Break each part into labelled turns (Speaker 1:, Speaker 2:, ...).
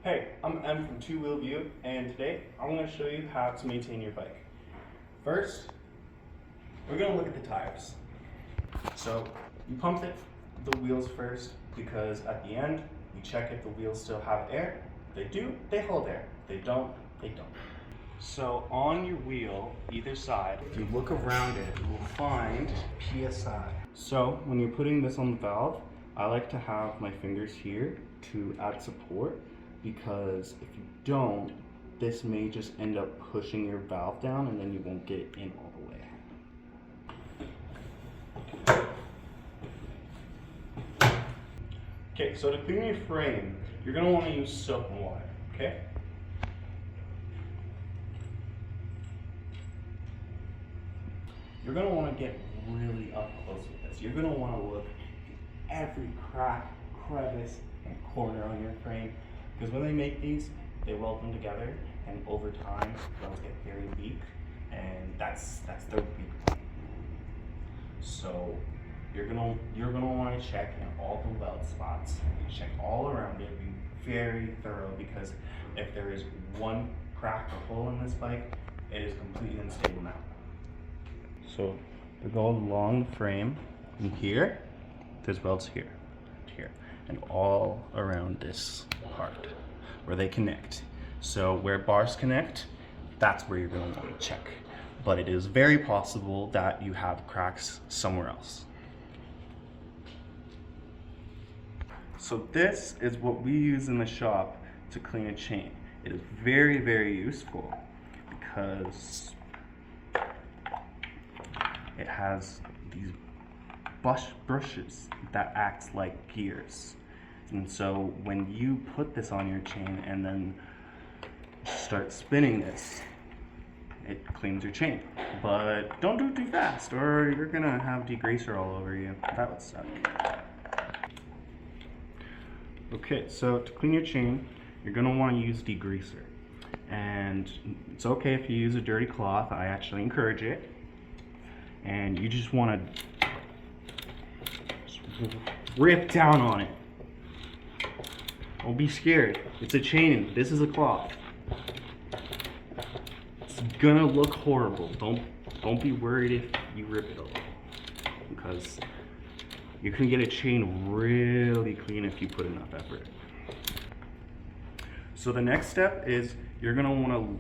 Speaker 1: Hey, I'm M from Two Wheel View, and today I'm going to show you how to maintain your bike. First, we're going to look at the tires. So you pump the wheels first, because at the end you check if the wheels still have air. If they do, they hold air. If they don't, they don't. So on your wheel, either side, if you look around it, you will find PSI. So when you're putting this on the valve, I like to have my fingers here to add support, because if you don't, this may just end up pushing your valve down and then you won't get it in all the way. Okay, so to clean your frame, you're going to want to use soap and water, okay? You're going to want to get really up close with this. You're going to want to look at every crack, crevice, and corner on your frame, because when they make these, they weld them together, and over time, they'll get very weak, and that's their weak point. So you're gonna want to check in all the weld spots. Check all around it. Be very thorough, because if there is one crack or hole in this bike, it is completely unstable now. So we go along the frame, and here, there's welds here, and all around this part where they connect. So where bars connect, that's where you're going to want to check. But it is very possible that you have cracks somewhere else. So this is what we use in the shop to clean a chain. It is very, very useful because it has these brushes that acts like gears. And so when you put this on your chain and then start spinning this, it cleans your chain. But don't do it too fast, or you're gonna have degreaser all over you. That would suck. Okay, so to clean your chain, you're gonna want to use degreaser. And it's okay if you use a dirty cloth. I actually encourage it. And you just want to rip down on it. Don't be scared. It's a chain. This is a cloth. It's gonna look horrible. Don't be worried if you rip it off, because you can get a chain really clean if you put enough effort. So the next step is you're gonna want to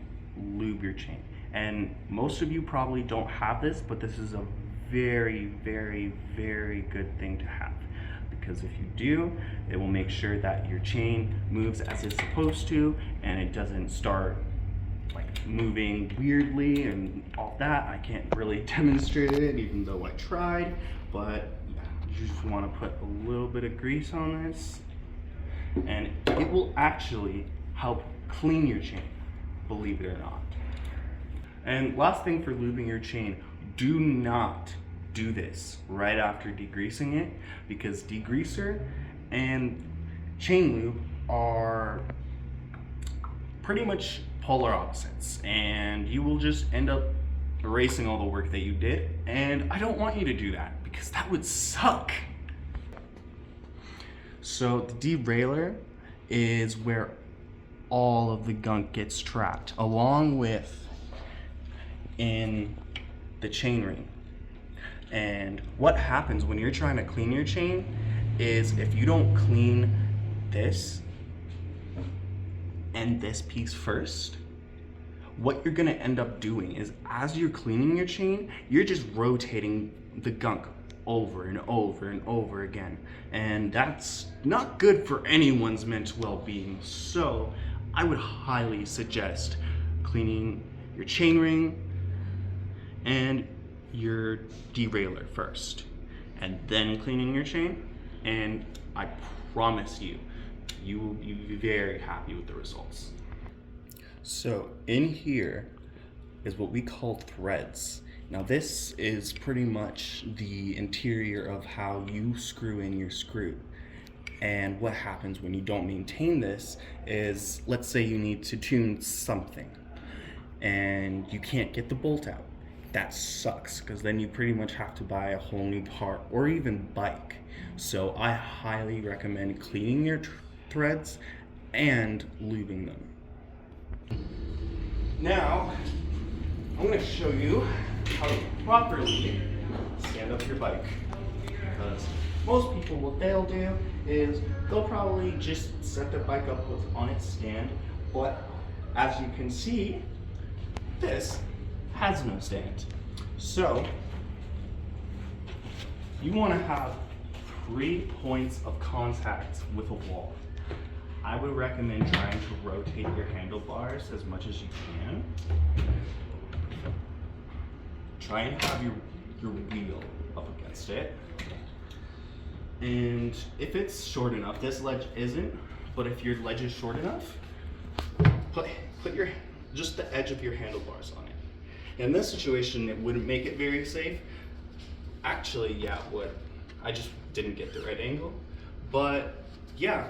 Speaker 1: lube your chain. And most of you probably don't have this, but this is a very, very, very good thing to have. Because if you do, it will make sure that your chain moves as it's supposed to, and it doesn't start like moving weirdly and all that. I can't really demonstrate it, even though I tried, but you just want to put a little bit of grease on this, and it will actually help clean your chain, believe it or not. And last thing for lubing your chain, do not do this right after degreasing it, because degreaser and chain lube are pretty much polar opposites, and you will just end up erasing all the work that you did, and I don't want you to do that, because that would suck. So the derailleur is where all of the gunk gets trapped, along with in the chain ring. And what happens when you're trying to clean your chain is, if you don't clean this and this piece first, what you're gonna end up doing is, as you're cleaning your chain, you're just rotating the gunk over and over and over again. And that's not good for anyone's mental well-being. So I would highly suggest cleaning your chain ring and your derailleur first, and then cleaning your chain, and I promise you, you will be very happy with the results. So in here is what we call threads. Now this is pretty much the interior of how you screw in your screw. And what happens when you don't maintain this is, let's say you need to tune something and you can't get the bolt out. That sucks, because then you pretty much have to buy a whole new part, or even bike. So I highly recommend cleaning your threads and lubing them. Now, I'm going to show you how to properly stand up your bike. Because most people, what they'll do is they'll probably just set their bike up on its stand, but as you can see, this has no stand. So, you want to have 3 points of contact with a wall. I would recommend trying to rotate your handlebars as much as you can. Try and have your wheel up against it. And if it's short enough, this ledge isn't, but if your ledge is short enough, put just the edge of your handlebars on it. In this situation, it wouldn't make it very safe. Actually, yeah, it would. I just didn't get the right angle. But yeah,